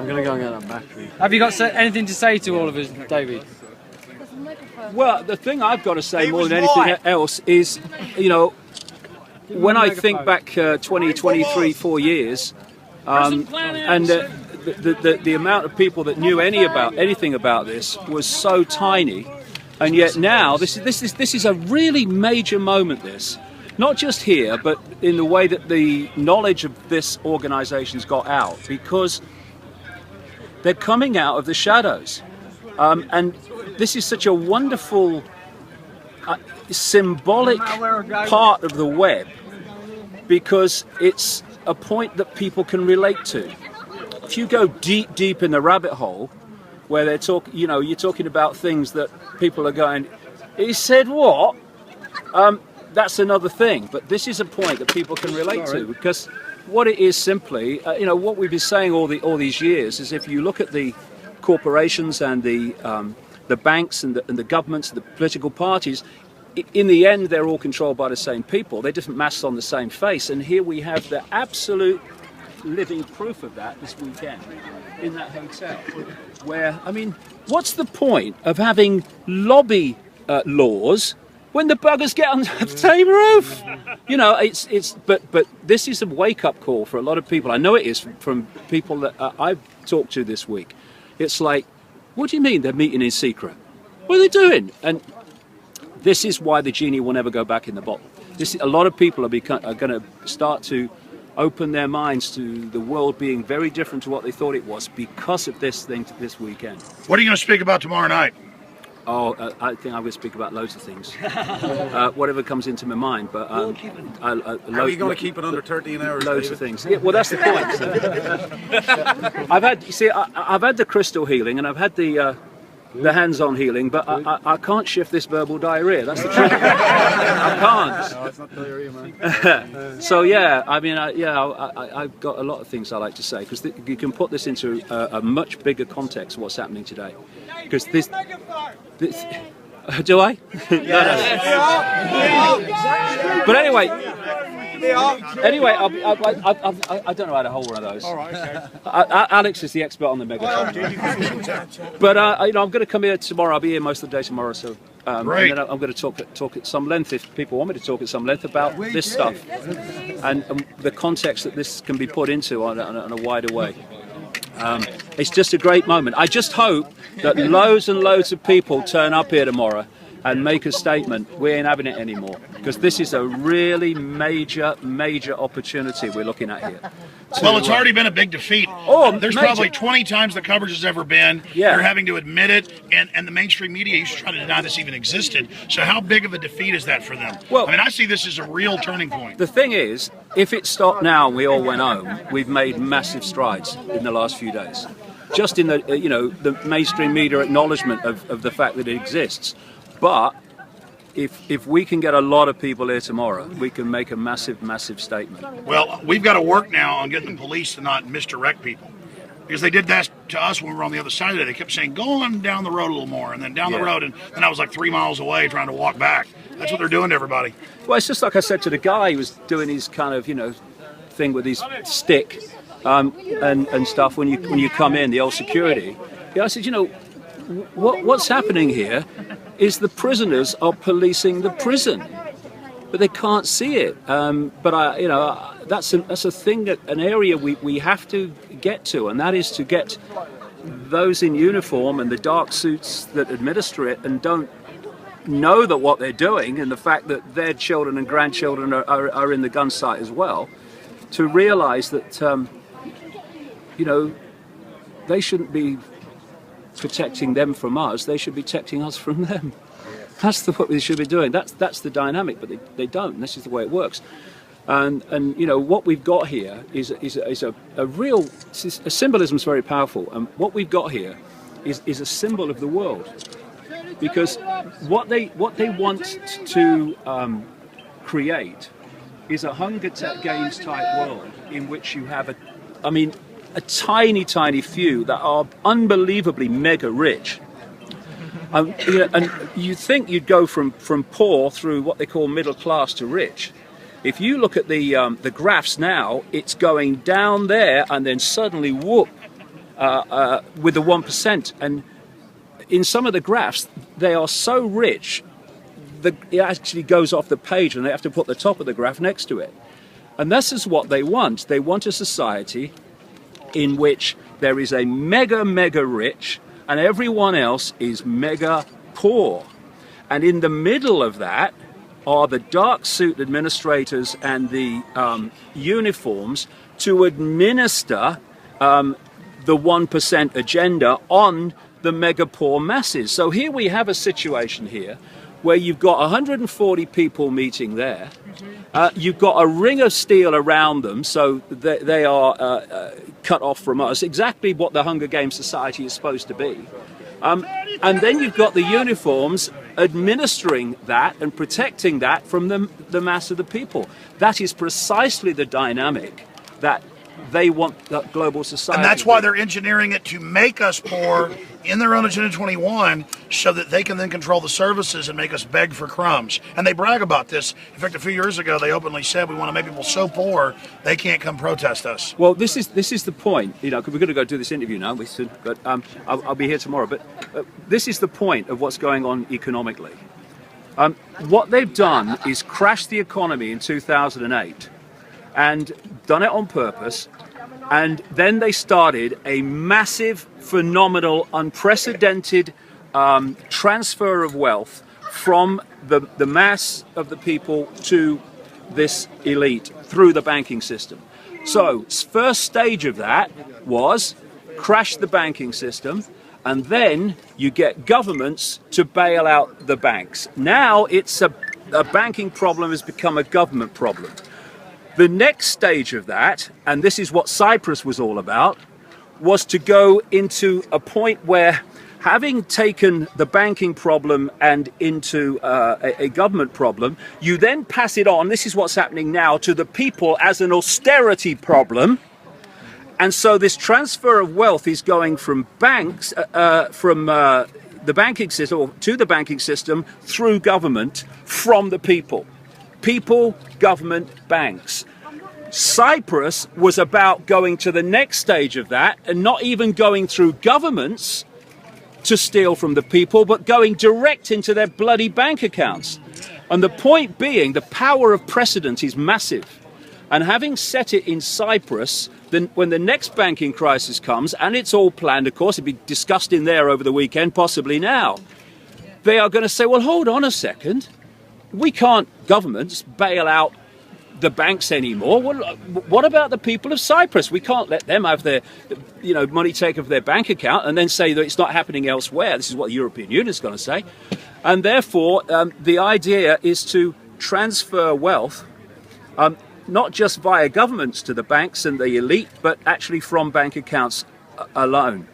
I'm going to go and get that battery. Have you got anything to say to all of us, David? Well, the thing I've got to say more than anything else is, you know, when I think back 20, 23, 4 years, and the amount of people that knew anything about this was so tiny, and yet now this is a really major moment. This, not just here, but in the way that the knowledge of this organisation's got out, because they're coming out of the shadows, and this is such a wonderful symbolic part of the web, because it's a point that people can relate to. If you go deep in the rabbit hole, where they're talking, you know, you're talking about things that people are going, he said what? That's another thing. But this is a point that people can relate to, because what it is simply, you know, what we've been saying all these years is, if you look at the corporations and the banks and the governments and the political parties, in the end they're all controlled by the same people. They're different masks on the same face, and here we have the absolute living proof of that this weekend in that hotel, where, I mean, what's the point of having lobby laws when the buggers get on the same roof? You know, but this is a wake-up call for a lot of people. I know it is, from people that I've talked to this week. It's like, what do you mean they're meeting in secret? What are they doing? And this is why the genie will never go back in the bottle. A lot of people are going to start to open their minds to the world being very different to what they thought it was, because of this thing this weekend. What are you going to speak about tomorrow night? Oh, I think I'm going to speak about loads of things, whatever comes into my mind. But how are you going to keep it under 13 hours? Loads of things. Yeah, well, that's the point. So. I've had the crystal healing, and I've had the hands-on healing, but I can't shift this verbal diarrhea. That's the truth. I can't. No, it's not diarrhea, man. So yeah, I mean, I've got a lot of things I like to say, because you can put this into a much bigger context of what's happening today. Because this do I? No. But anyway, I don't know how to hold one of those. All right, okay. Alex is the expert on the megaphone. But you know, I'm going to come here tomorrow. I'll be here most of the day tomorrow, so and then I'm going to talk at some length, if people want me to talk at some length, about this stuff and the context that this can be put into on a wider way. It's just a great moment. I just hope that loads and loads of people turn up here tomorrow and make a statement. We ain't having it anymore, because this is a really major opportunity we're looking at here. Well, it's already been a big defeat. Oh, there's major. Probably 20 times the coverage has ever been. Yeah. They're having to admit it, and the mainstream media used to try to deny this even existed. So how big of a defeat is that for them? Well, I mean, I see this as a real turning point. The thing is, if it stopped now and we all went home, we've made massive strides in the last few days. Just in the the mainstream media acknowledgement of the fact that it exists. But if we can get a lot of people here tomorrow, we can make a massive statement. Well, we've got to work now on getting the police to not misdirect people, because they did that to us when we were on the other side of it. They kept saying, go on down the road a little more, and then down the road, and then I was like 3 miles away trying to walk back. That's what they're doing to everybody. Well, it's just like I said to the guy who was doing his kind of thing with his stick and stuff when you come in, the old security. Yeah, I said, what's happening here is the prisoners are policing the prison, but they can't see it. But that's a thing, an area we have to get to, and that is to get those in uniform and the dark suits that administer it and don't know that what they're doing, and the fact that their children and grandchildren are in the gun sight as well, to realise that they shouldn't be protecting them from us, they should be protecting us from them. That's what they should be doing. That's the dynamic, but they don't. And this is the way it works. And what we've got here is a real symbolism is very powerful. And what we've got here is a symbol of the world, because what they want to create is a Hunger Games type world in which you have a tiny few that are unbelievably mega rich. And you think you'd go from poor through what they call middle class to rich. If you look at the graphs now, it's going down there and then suddenly whoop, with the 1%. And in some of the graphs, they are so rich that it actually goes off the page and they have to put the top of the graph next to it. And this is what they want. They want a society in which there is a mega rich and everyone else is mega poor. And in the middle of that are the dark suit administrators and the uniforms to administer the 1% agenda on the mega poor masses. So here we have a situation here where you've got 140 people meeting there. You've got a ring of steel around them, so they are cut off from us, exactly what the Hunger Games society is supposed to be. And then you've got the uniforms administering that and protecting that from the mass of the people. That is precisely the dynamic that they want that global society. And that's why they're engineering it to make us poor in their own Agenda 21 so that they can then control the services and make us beg for crumbs. And they brag about this. In fact, a few years ago, they openly said we want to make people so poor they can't come protest us. Well, this is the point. You know, we're going to go do this interview now, but I'll be here tomorrow. But this is the point of what's going on economically. What they've done is crash the economy in 2008 and done it on purpose. And then they started a massive, phenomenal, unprecedented transfer of wealth from the mass of the people to this elite through the banking system. So, first stage of that was crash the banking system, and then you get governments to bail out the banks. Now it's a banking problem has become a government problem. The next stage of that, and this is what Cyprus was all about, was to go into a point where, having taken the banking problem and into a government problem, you then pass it on, this is what's happening now, to the people as an austerity problem. And so this transfer of wealth is going from banks, from the banking system, or to the banking system, through government, from the people. People, government, banks. Cyprus was about going to the next stage of that and not even going through governments to steal from the people, but going direct into their bloody bank accounts. And the point being, the power of precedent is massive. And having set it in Cyprus, then when the next banking crisis comes, and it's all planned, of course, it'll be discussed in there over the weekend, possibly now, they are going to say, well, hold on a second. We can't, governments, bail out the banks anymore. What about the people of Cyprus? We can't let them have their, money taken off their bank account and then say that it's not happening elsewhere. This is what the European Union is going to say. And therefore, the idea is to transfer wealth, not just via governments to the banks and the elite, but actually from bank accounts alone.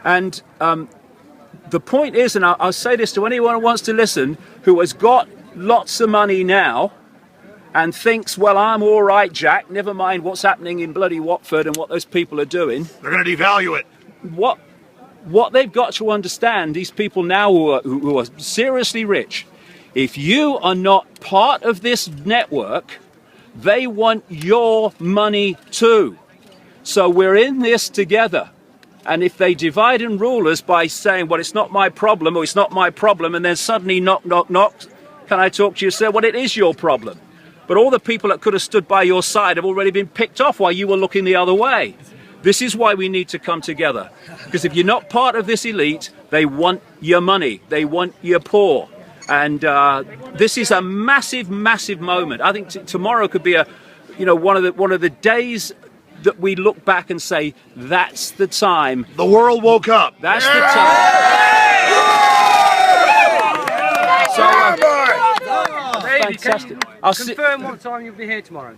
And the point is, and I'll say this to anyone who wants to listen, who has got lots of money now and thinks, well, I'm all right, Jack, never mind what's happening in bloody Watford and what those people are doing. They're going to devalue it. What they've got to understand, these people now who are seriously rich, if you are not part of this network, they want your money too. So we're in this together. And if they divide and rule us by saying, well, it's not my problem, or it's not my problem, and then suddenly knock, knock, knock, can I talk to you, sir? Well, it is your problem. But all the people that could have stood by your side have already been picked off while you were looking the other way. This is why we need to come together. Because if you're not part of this elite, they want your money. They want your poor. And this is a massive, massive moment. I think tomorrow could be one of the days that we look back and say, that's the time. The world woke up. That's the time. Fantastic. I'll confirm what time you'll be here tomorrow.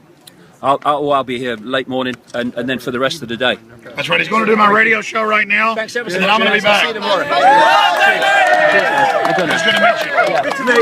I'll be here late morning and then for the rest of the day. That's right. He's going to do my radio show right now. Thanks ever so and much. then I'm going to be back. I'll see you tomorrow. It's good to meet you. Yeah.